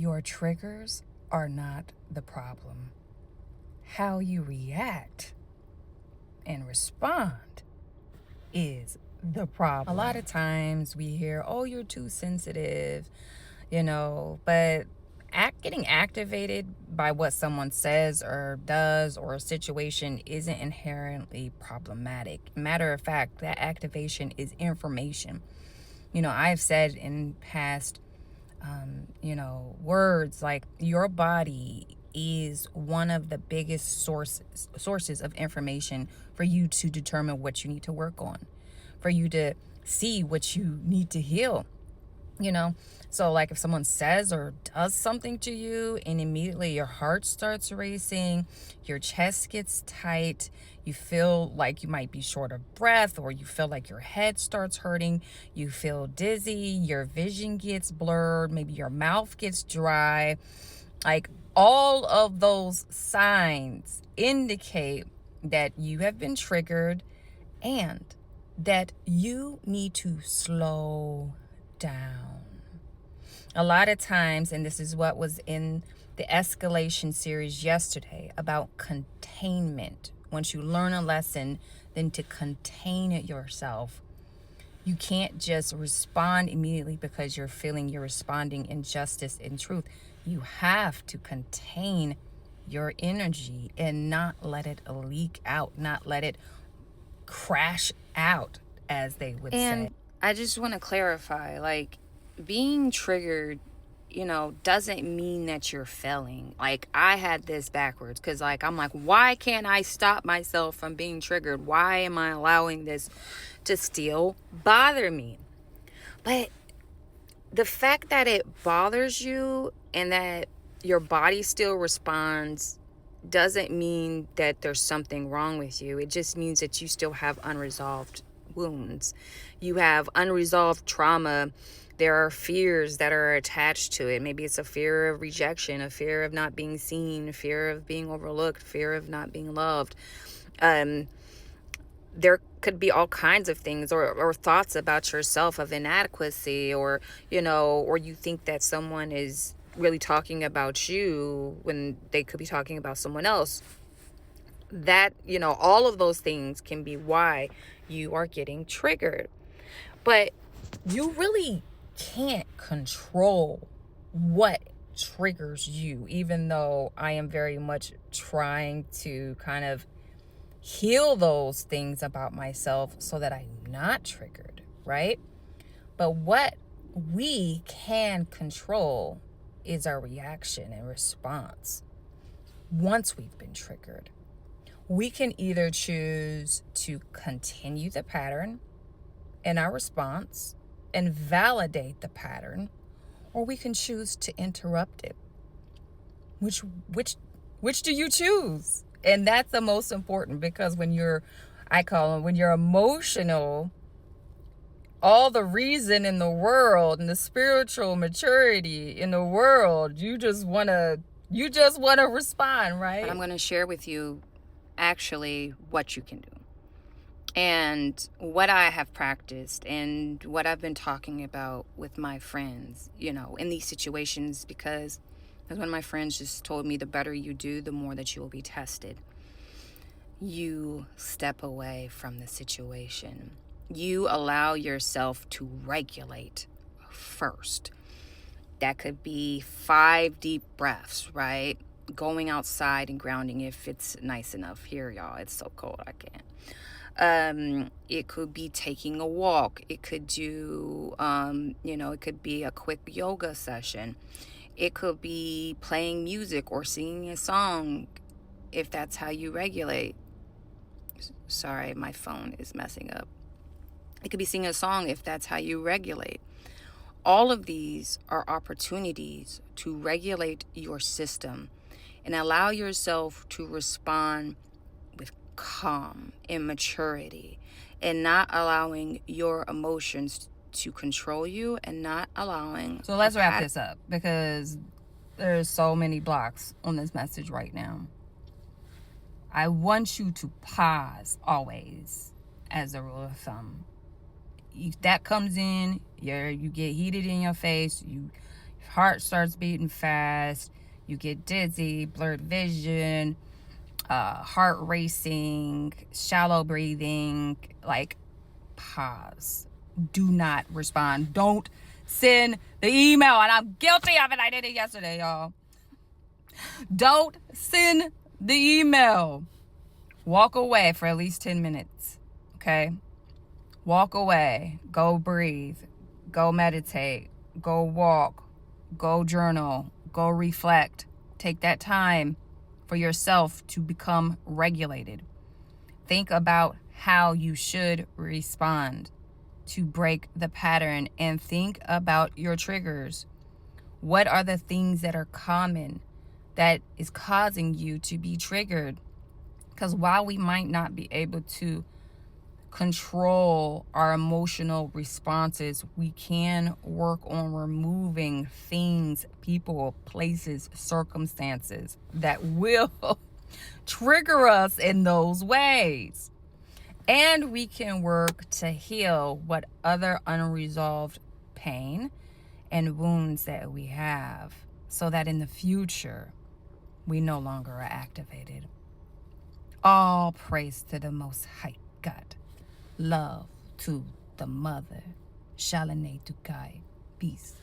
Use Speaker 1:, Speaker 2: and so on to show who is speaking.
Speaker 1: Your triggers are not the problem. How you react and respond is the problem. A lot of times we hear, oh, you're too sensitive, but getting activated by what someone says or does or a situation isn't inherently problematic. Matter of fact, that activation is information. I've said in past words like your body is one of the biggest sources of information for you to determine what you need to work on, for you to see what you need to heal. So like if someone says or does something to you and immediately your heart starts racing, your chest gets tight, you feel like you might be short of breath, or you feel like your head starts hurting, you feel dizzy, your vision gets blurred, maybe your mouth gets dry, like all of those signs indicate that you have been triggered and that you need to slow down. A lot of times, and this is what was in the Escalation series yesterday about containment. Once you learn a lesson, then to contain it yourself. You can't just respond immediately because you're feeling you're responding in justice and truth. You have to contain your energy and not let it leak out, not let it crash out, as they would say. And I just want to clarify, like, being triggered, doesn't mean that you're failing. Like, I had this backwards because, I'm like, why can't I stop myself from being triggered? Why am I allowing this to still bother me? But the fact that it bothers you and that your body still responds doesn't mean that there's something wrong with you. It just means that you still have unresolved wounds. You have unresolved trauma. There are fears that are attached to it. Maybe it's a fear of rejection, a fear of not being seen, a fear of being overlooked, fear of not being loved. There could be all kinds of things, or thoughts about yourself of inadequacy, or you think that someone is really talking about you when they could be talking about someone else. That, all of those things can be why you are getting triggered. But you really can't control what triggers you, even though I am very much trying to kind of heal those things about myself so that I'm not triggered, right? But what we can control is our reaction and response once we've been triggered. We can either choose to continue the pattern in our response and validate the pattern, or we can choose to interrupt it. Which do you choose? And that's the most important, because when you're emotional, all the reason in the world and the spiritual maturity in the world, you just want to respond, right? But I'm going to share with you actually what you can do and what I have practiced and what I've been talking about with my friends, in these situations, because one of my friends just told me the better you do, the more that you will be tested. You step away from the situation. You allow yourself to regulate first. That could be 5 deep breaths, right? Going outside and grounding if it's nice enough. Here, y'all, it's so cold, I can't. It could be taking a walk. It could do, it could be a quick yoga session. It could be playing music or singing a song, if that's how you regulate. Sorry, my phone is messing up. It could be singing a song if that's how you regulate. All of these are opportunities to regulate your system and allow yourself to respond with calm and maturity, and not allowing your emotions to control you, and not allowing... So let's wrap this up, because there's so many blocks on this message right now. I want you to pause always, as a rule of thumb. If that comes in, you get heated in your face, you Heart starts beating fast. You get dizzy, blurred vision, heart racing, shallow breathing. Like, pause. Do not respond. Don't send the email. And I'm guilty of it. I did it yesterday, y'all. Don't send the email. Walk away for at least 10 minutes. Okay? Walk away. Go breathe. Go meditate. Go walk. Go journal. Go reflect. Take that time for yourself to become regulated. Think about how you should respond to break the pattern, and think about your triggers. What are the things that are common that is causing you to be triggered? Because while we might not be able to control our emotional responses, we can work on removing things, people, places, circumstances that will trigger us in those ways. And we can work to heal what other unresolved pain and wounds that we have, so that in the future we no longer are activated. All praise to the Most High God. Love to the Mother. Shalane Tukai. Peace.